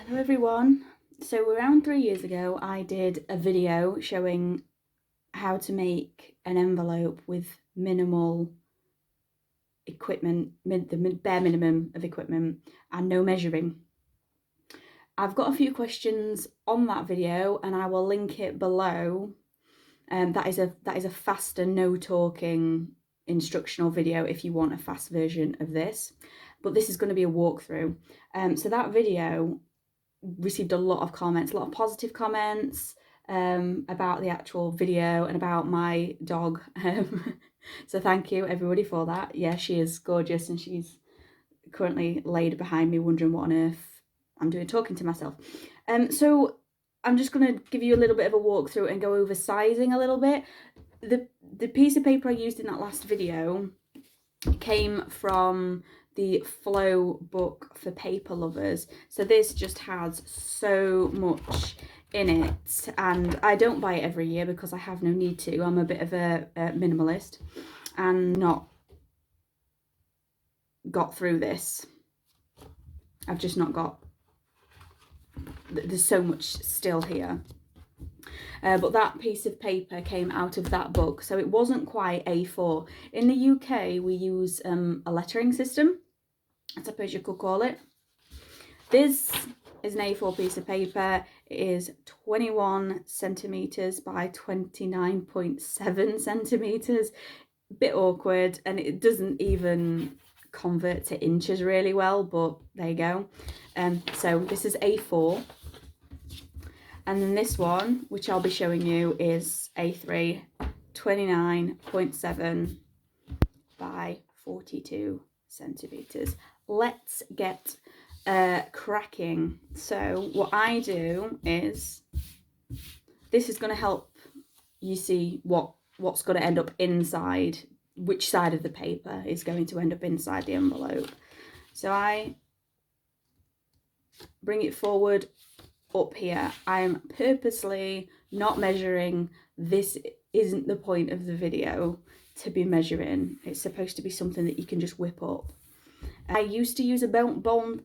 Hello everyone. So around 3 years ago I did a video showing how to make an envelope with minimal equipment, the bare minimum of equipment and no measuring. I've got a few questions on that video and I will link it below. That is a faster, no talking instructional video if you want a fast version of this, but this is going to be a walkthrough. So that video received a lot of comments, a lot of positive comments about the actual video and about my dog. So thank you everybody for that. Yeah, she is gorgeous and she's currently laid behind me wondering what on earth I'm doing talking to myself. So I'm just going to give you a little bit of a walkthrough and go over sizing a little bit. The piece of paper I used in that last video came from the Flow book for paper lovers. So this just has so much in it and I don't buy it every year because I have no need to. I'm a bit of a minimalist and not got through this. I've just not got, there's so much still here. But that piece of paper came out of that book, so it wasn't quite A4. In the UK, we use a lettering system, I suppose you could call it. This is an A4 piece of paper. It is 21 centimetres by 29.7 centimetres. A bit awkward, and it doesn't even convert to inches really well, but there you go. So this is A4. And then this one, which I'll be showing you, is A3, 29.7 by 42 centimetres. Let's get cracking. So what I do is, this is going to help you see what's going to end up inside, which side of the paper is going to end up inside the envelope. So I bring it forward up here. I'm purposely not measuring. This isn't the point of the video to be measuring. It's supposed to be something that you can just whip up. I used to use a bone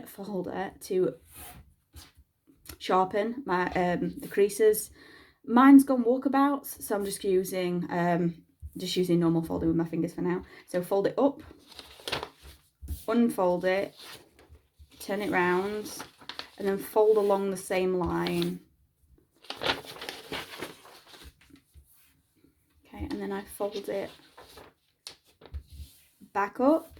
folder to sharpen my the creases. Mine's gone walkabouts, so I'm just using normal folding with my fingers for now. So fold it up, unfold it, turn it round, and then fold along the same line. Okay, and then I fold it back up,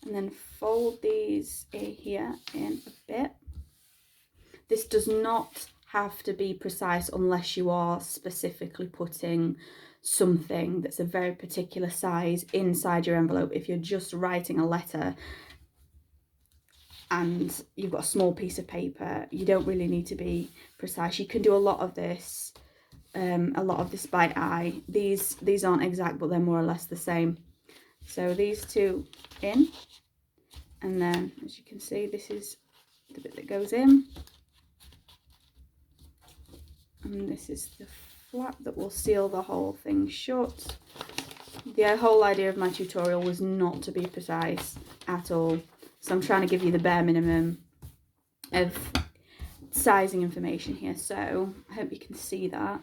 and then fold these here in a bit. This does not have to be precise unless you are specifically putting something that's a very particular size inside your envelope. If you're just writing a letter and you've got a small piece of paper, you don't really need to be precise. You can do a lot of this by eye. These aren't exact, but they're more or less the same. So these two in, and then as you can see, this is the bit that goes in, and this is the flap that will seal the whole thing shut. The whole idea of my tutorial was not to be precise at all. So I'm trying to give you the bare minimum of sizing information here. So I hope you can see that.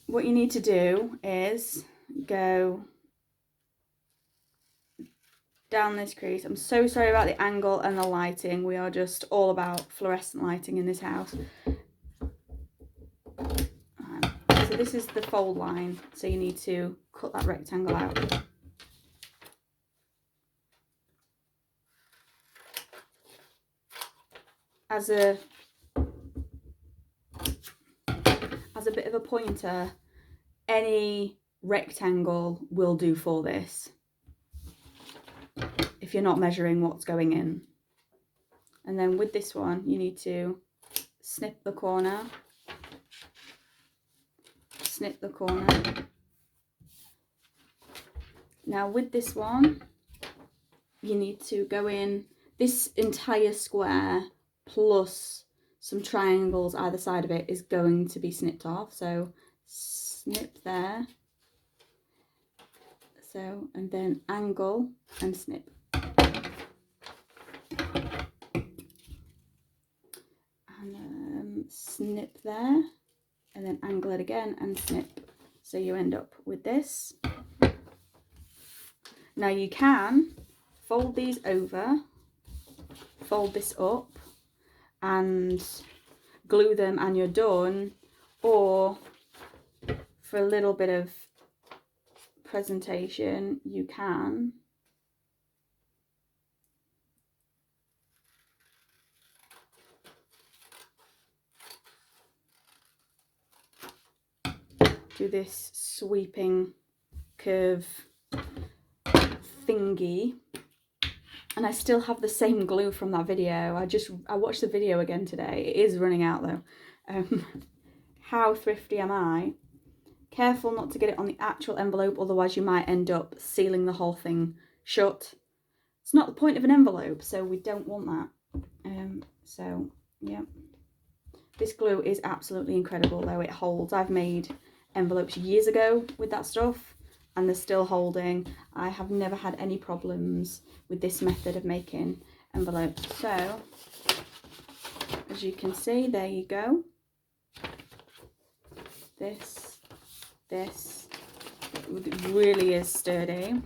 What you need to do is go down this crease. I'm so sorry about the angle and the lighting. We are just all about fluorescent lighting in this house. So this is the fold line. So you need to cut that rectangle out. As a bit of a pointer, any rectangle will do for this if you're not measuring what's going in. And then with this one, you need to snip the corner, snip the corner. Now with this one, you need to go in this entire square plus some triangles either side of it is going to be snipped off. So snip there. So, and then angle and snip. snip there, and then angle it again and snip. So you end up with this. Now you can fold these over, fold this up and glue them and you're done, or for a little bit of presentation you can do this sweeping curve thingy. And I still have the same glue from that video. I watched the video again today. It is running out though. How thrifty am I? Careful not to get it on the actual envelope, otherwise you might end up sealing the whole thing shut. It's not the point of an envelope, so we don't want that. So yeah, this glue is absolutely incredible though. It holds. I've made envelopes years ago with that stuff and they're still holding. I have never had any problems with this method of making envelopes. So as you can see, there you go. This it really is sturdy.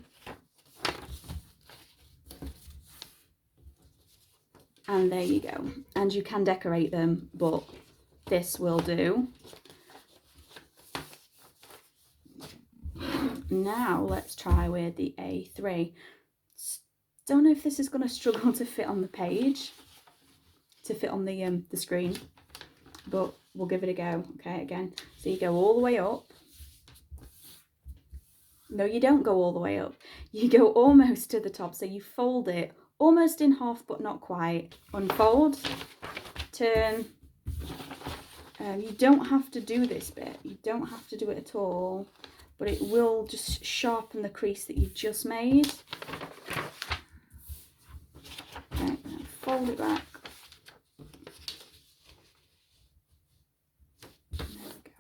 And there you go. And you can decorate them, but this will do. Now let's try with the A3. Don't know if this is going to struggle to fit on the page, to fit on the screen, but we'll give it a go. Okay, again, so you go all the way up. No, you don't go all the way up. You go almost to the top, so you fold it almost in half, but not quite. Unfold, turn. You don't have to do this bit. You don't have to do it at all, but it will just sharpen the crease that you've just made. Okay, fold it back. There we go.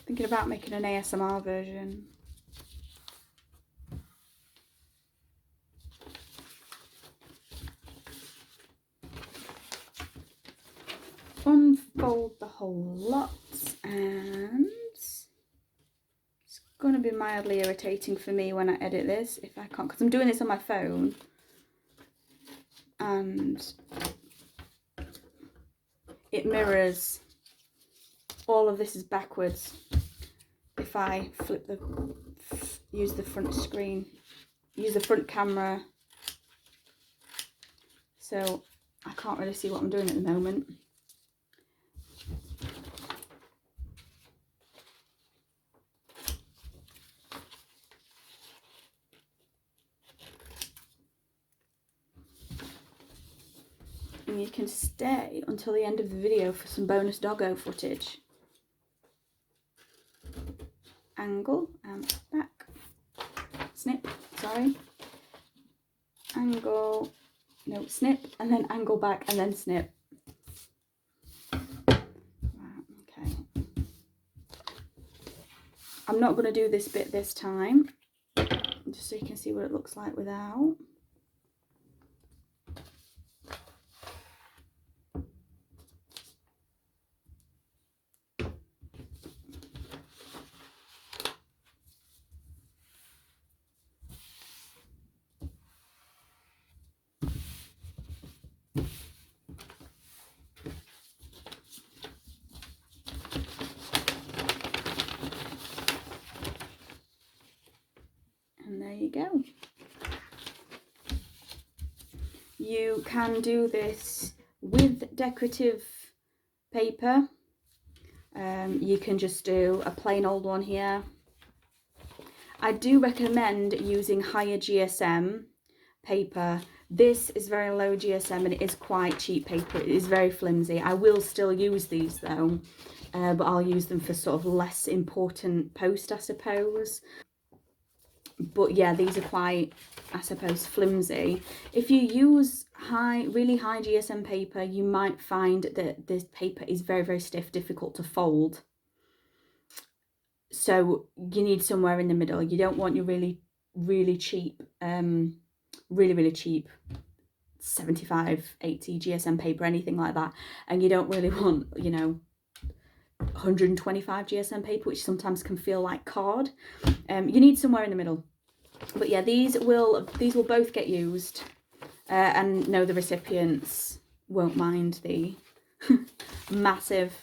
Thinking about making an ASMR version. Unfold the whole lot, and it's going to be mildly irritating for me when I edit this if I can't, because I'm doing this on my phone and it mirrors. All of this is backwards if I use the front screen, use the front camera, so I can't really see what I'm doing at the moment. And you can stay until the end of the video for some bonus doggo footage. Angle and back, snip, sorry, angle, no, snip, and then angle back and then snip. Right, okay. I'm not going to do this bit this time, just so you can see what it looks like without. And there you go. You can do this with decorative paper. You can just do a plain old one here. I do recommend using higher GSM paper. This is very low GSM and it is quite cheap paper. It is very flimsy. I will still use these though, but I'll use them for sort of less important post, I suppose. But yeah, these are quite, I suppose, flimsy. If you use really high GSM paper, you might find that this paper is very, very stiff, difficult to fold. So you need somewhere in the middle. You don't want your really, really cheap, really cheap 75, 80 GSM paper, anything like that. And you don't really want, you know, 125 GSM paper, which sometimes can feel like card. You need somewhere in the middle. But yeah, these will both get used, and no, the recipients won't mind the massive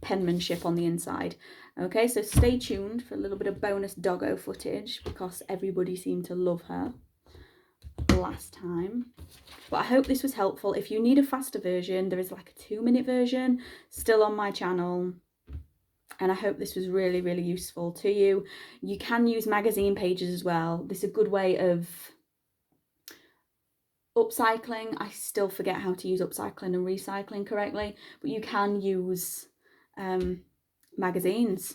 penmanship on the inside. Okay, so stay tuned for a little bit of bonus doggo footage, because everybody seemed to love her last time. But I hope this was helpful. If you need a faster version, there is like a 2-minute version still on my channel. And I hope this was really, really useful to you. You can use magazine pages as well. This is a good way of upcycling. I still forget how to use upcycling and recycling correctly, but you can use magazines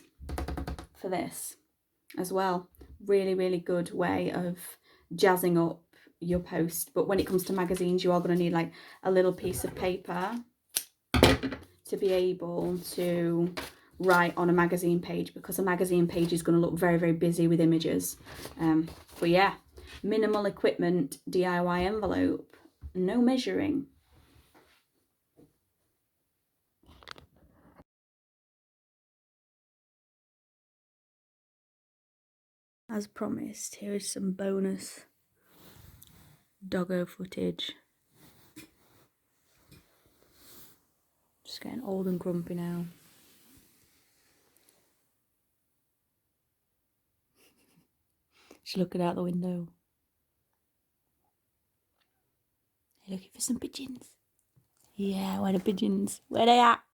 for this as well. Really, really good way of jazzing up your post. But when it comes to magazines, you are going to need like a little piece of paper to be able to write on a magazine page, because a magazine page is going to look very, very busy with images. But yeah, minimal equipment DIY envelope, no measuring. As promised, here is some bonus doggo footage. Just getting old and grumpy now. She's looking out the window. Looking for some pigeons. Yeah, where are the pigeons? Where they at?